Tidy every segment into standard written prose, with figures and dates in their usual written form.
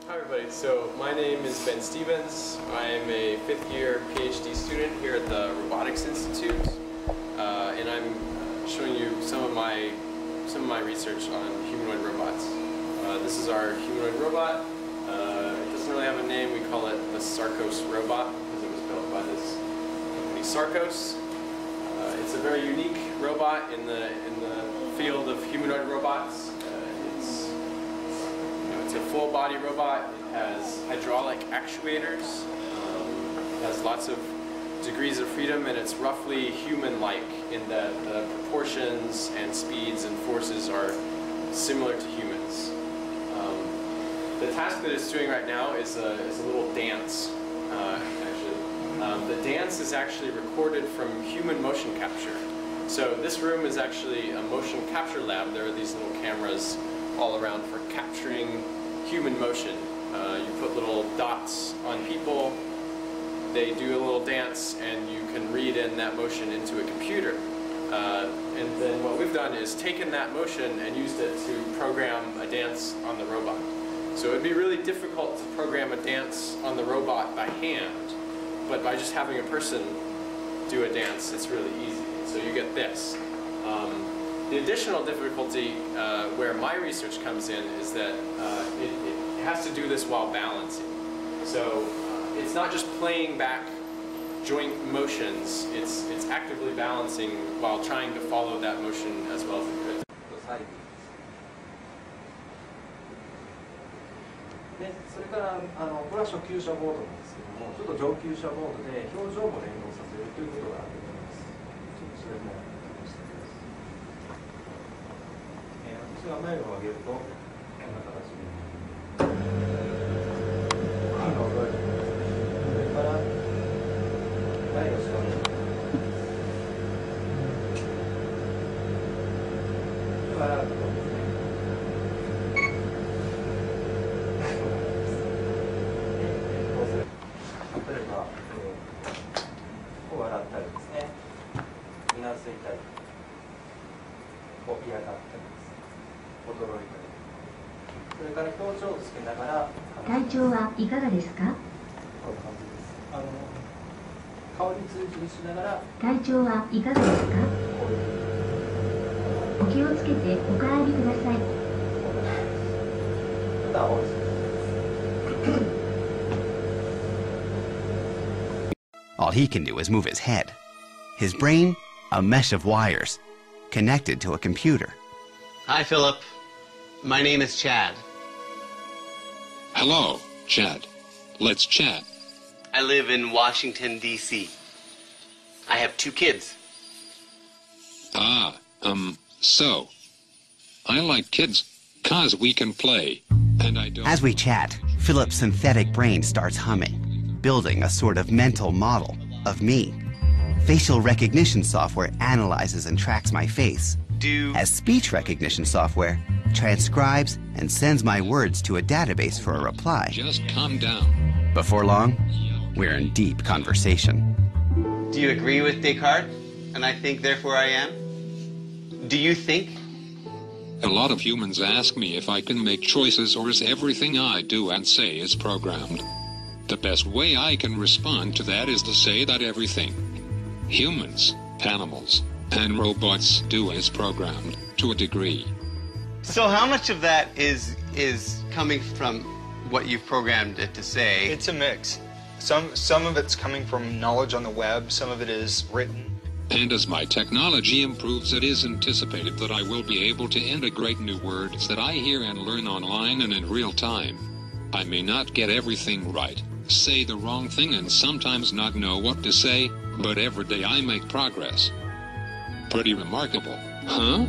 Hi everybody, so my name is Ben Stevens. I am a 5th year PhD student here at the Robotics Institute, and I'm showing you some of my research on humanoid robots. This is our humanoid robot. It doesn't really have a name. We call it the Sarcos robot because it was built by this company Sarcos. It's a very unique robot in the field of humanoid robots. It's a full-body robot. It has hydraulic actuators. It has lots of degrees of freedom, and it's roughly human-like in that the proportions and speeds and forces are similar to humans. The task that it's doing right now is a little dance, actually. The dance is actually recorded from human motion capture. So this room is actually a motion capture lab. There are these little cameras all around for capturing human motion. You put little dots on people, they do a little dance, and you can read in that motion into a computer. And then what we've done is taken that motion and used it to program a dance on the robot. So it would be really difficult to program a dance on the robot by hand, but by just having a person do a dance, it's really easy. So you get this. The additional difficulty where my research comes in is that it has to do this while balancing. So it's not just playing back joint motions, it's actively balancing while trying to follow that motion as well as it could. でそれからこれは初級者ボードなんですけども、ちょっと上級者ボードで表情も連動させるということがあると思います。ちょっとそれも試してみます。私が眉を上げるとこんな形になります。それから眉を下に笑うところですね。例えば、こう笑ったりですね、うなずいたり、こう嫌がったりです、驚いたり、それから表情をつけながら体調はいかがですか？こういう感じです。顔に通知しながら体調はいかがですか？こういうお気をつけてお帰りください。普段多いです。All he can do is move his head. His brain, a mesh of wires, connected to a computer. Hi, Philip. My name is Chad. Hello, Chad. Let's chat. I live in Washington, D.C. I have 2 kids. So. I like kids, 'cause we can play, and I don't... As we chat, Philip's synthetic brain starts humming, building a sort of mental model of me. Facial recognition software analyzes and tracks my face, as speech recognition software transcribes and sends my words to a database for a reply. Just calm down. Before long, we're in deep conversation. Do you agree with Descartes? And I think, therefore I am? Do you think? A lot of humans ask me if I can make choices or is everything I do and say is programmed. The best way I can respond to that is to say that everything humans animals, and robots do as programmed, to a degree. So how much of that is coming from what you've programmed it to say? It's a mix. Some of it's coming from knowledge on the web, some of it is written. And as my technology improves, it is anticipated that I will be able to integrate new words that I hear and learn online and in real time. I may not get everything right, say the wrong thing, and sometimes not know what to say, but every day I make progress. Pretty remarkable, huh?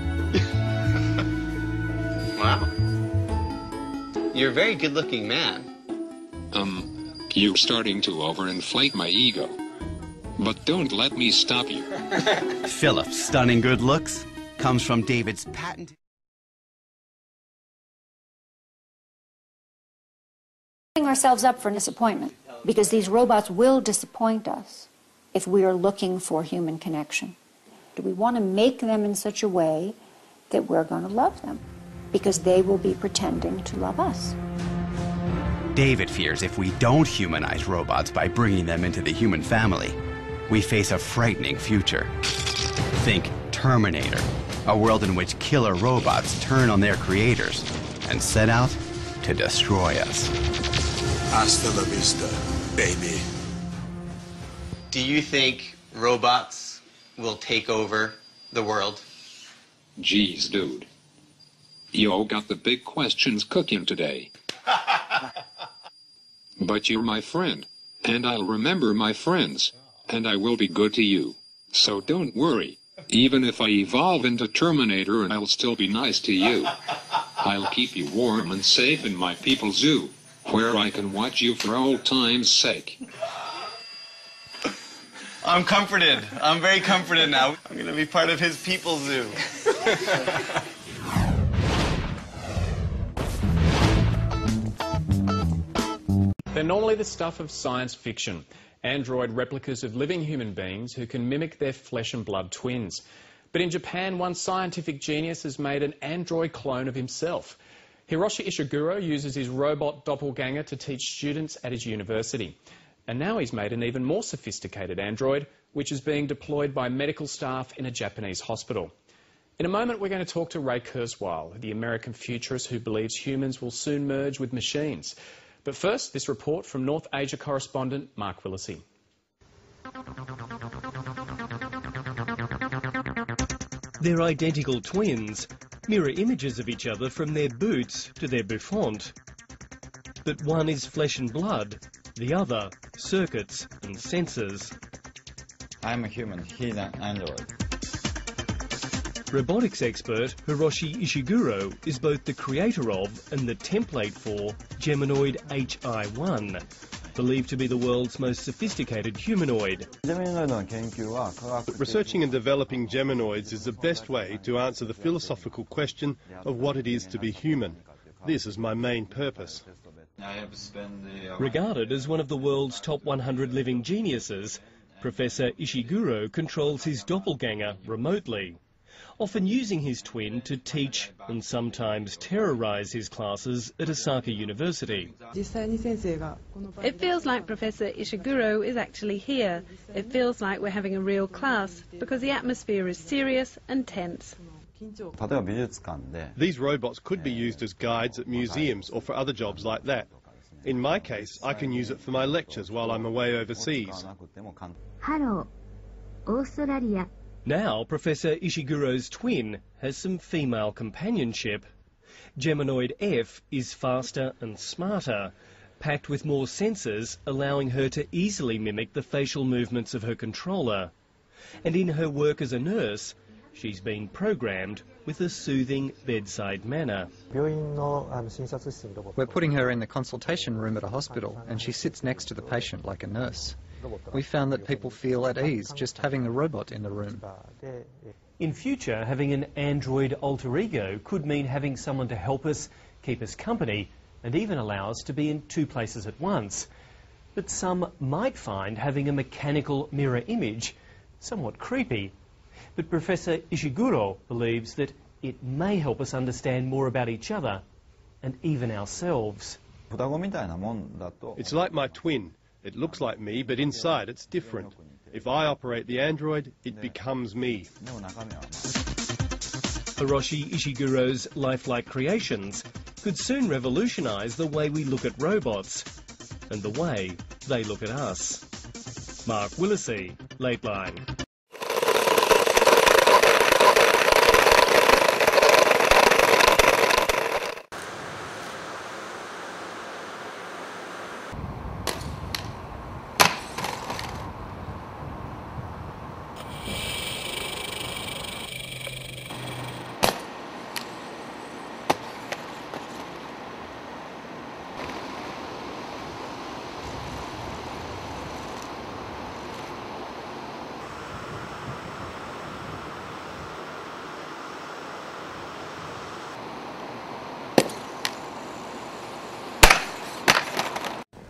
Wow. You're a very good-looking man. You're starting to overinflate my ego. But don't let me stop you. Philip's stunning good looks comes from David's patented... Ourselves up for disappointment, because these robots will disappoint us if we are looking for human connection. Do we want to make them in such a way that we're going to love them, because they will be pretending to love us? David fears if we don't humanize robots by bringing them into the human family, we face a frightening future. Think Terminator, a world in which killer robots turn on their creators and set out to destroy us. Hasta la vista, baby. Do you think robots will take over the world? Geez, dude. You got the big questions cooking today. But you're my friend, and I'll remember my friends, and I will be good to you. So don't worry. Even if I evolve into Terminator, and I'll still be nice to you. I'll keep you warm and safe in my people zoo, where I can watch you for old time's sake. I'm comforted. I'm very comforted now. I'm going to be part of his people zoo. They're normally the stuff of science fiction. Android replicas of living human beings who can mimic their flesh and blood twins. But in Japan, one scientific genius has made an android clone of himself. Hiroshi Ishiguro uses his robot doppelganger to teach students at his university. And now he's made an even more sophisticated android, which is being deployed by medical staff in a Japanese hospital. In a moment, we're going to talk to Ray Kurzweil, the American futurist who believes humans will soon merge with machines. But first, this report from North Asia correspondent Mark Willesee. They're identical twins, mirror images of each other from their boots to their bouffant. But one is flesh and blood, the other circuits and sensors. I'm a human, he's an android. Robotics expert Hiroshi Ishiguro is both the creator of and the template for Geminoid HI-1, believed to be the world's most sophisticated humanoid. Researching and developing Geminoids is the best way to answer the philosophical question of what it is to be human. This is my main purpose. Regarded as one of the world's top 100 living geniuses, Professor Ishiguro controls his doppelganger remotely, often using his twin to teach and sometimes terrorise his classes at Osaka University. It feels like Professor Ishiguro is actually here. It feels like we're having a real class because the atmosphere is serious and tense. These robots could be used as guides at museums or for other jobs like that. In my case, I can use it for my lectures while I'm away overseas. Hello, Australia. Now, Professor Ishiguro's twin has some female companionship. Geminoid F is faster and smarter, packed with more sensors, allowing her to easily mimic the facial movements of her controller. And in her work as a nurse, she's been programmed with a soothing bedside manner. We're putting her in the consultation room at a hospital, and she sits next to the patient like a nurse. We found that people feel at ease just having the robot in the room. In future, having an android alter ego could mean having someone to help us, keep us company, and even allow us to be in two places at once. But some might find having a mechanical mirror image somewhat creepy. But Professor Ishiguro believes that it may help us understand more about each other and even ourselves. It's like my twin. It looks like me, but inside it's different. If I operate the android, it becomes me. Hiroshi Ishiguro's lifelike creations could soon revolutionise the way we look at robots and the way they look at us. Mark Willesee, Late Line.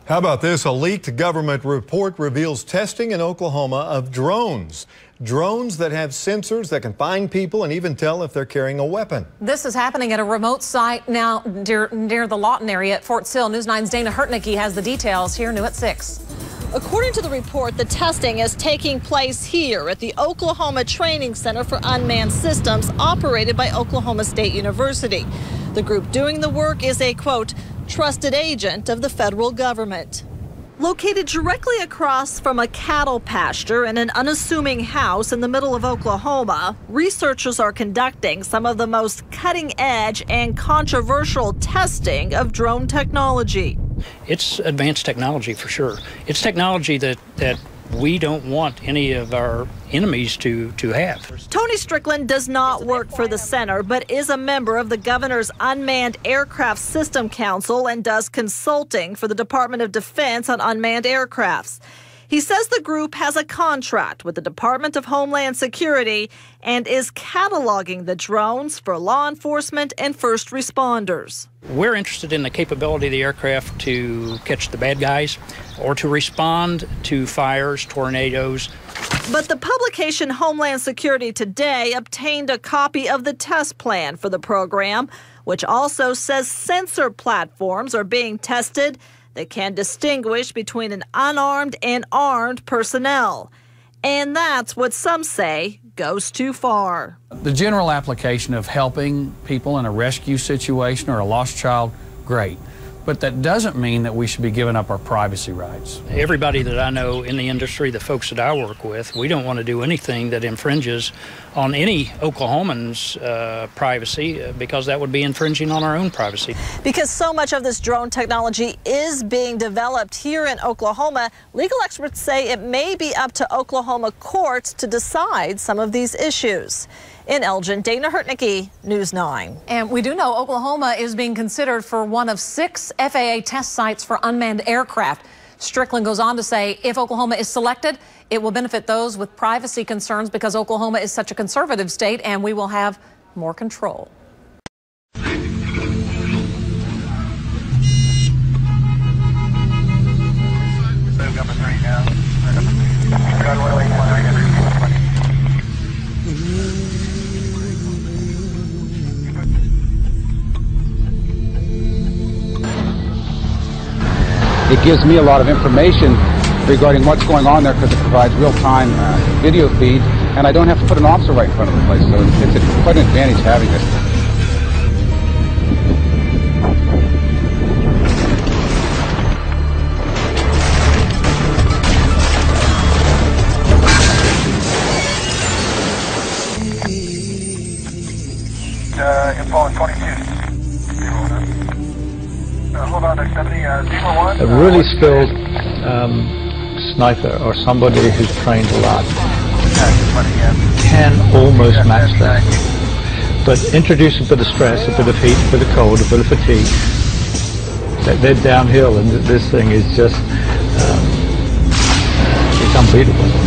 How about this? A leaked government report reveals testing in Oklahoma of drones. Drones that have sensors that can find people and even tell if they're carrying a weapon. This is happening at a remote site now near the Lawton area at Fort Sill. News 9's Dana Hurtnicki has the details here new at 6. According to the report, the testing is taking place here at the Oklahoma Training Center for Unmanned Systems operated by Oklahoma State University. The group doing the work is a, quote, trusted agent of the federal government. Located directly across from a cattle pasture in an unassuming house in the middle of Oklahoma, researchers are conducting some of the most cutting-edge and controversial testing of drone technology. It's advanced technology for sure. It's technology that we don't want any of our enemies to have. Tony Strickland does not work for the center, but is a member of the governor's Unmanned Aircraft System Council and does consulting for the Department of Defense on unmanned aircrafts. He says the group has a contract with the Department of Homeland Security and is cataloging the drones for law enforcement and first responders. We're interested in the capability of the aircraft to catch the bad guys or to respond to fires, tornadoes. But the publication Homeland Security Today obtained a copy of the test plan for the program, which also says sensor platforms are being tested that can distinguish between an unarmed and armed personnel. And that's what some say goes too far. The general application of helping people in a rescue situation or a lost child, great. But that doesn't mean that we should be giving up our privacy rights. Everybody that I know in the industry, the folks that I work with, we don't want to do anything that infringes on any Oklahoman's privacy because that would be infringing on our own privacy. Because so much of this drone technology is being developed here in Oklahoma, legal experts say it may be up to Oklahoma courts to decide some of these issues. In Elgin, Dana Hurtnicki, News 9. And we do know Oklahoma is being considered for one of 6 FAA test sites for unmanned aircraft. Strickland goes on to say if Oklahoma is selected, it will benefit those with privacy concerns because Oklahoma is such a conservative state and we will have more control. It gives me a lot of information regarding what's going on there because it provides real-time video feed, and I don't have to put an officer right in front of the place, so it's quite an advantage having it. Info 22. Hold on, 70, 01. A really skilled sniper or somebody who's trained a lot can almost match that. But introduce a bit of stress, a bit of heat, a bit of cold, a bit of fatigue. They're downhill, and this thing is just it's unbeatable.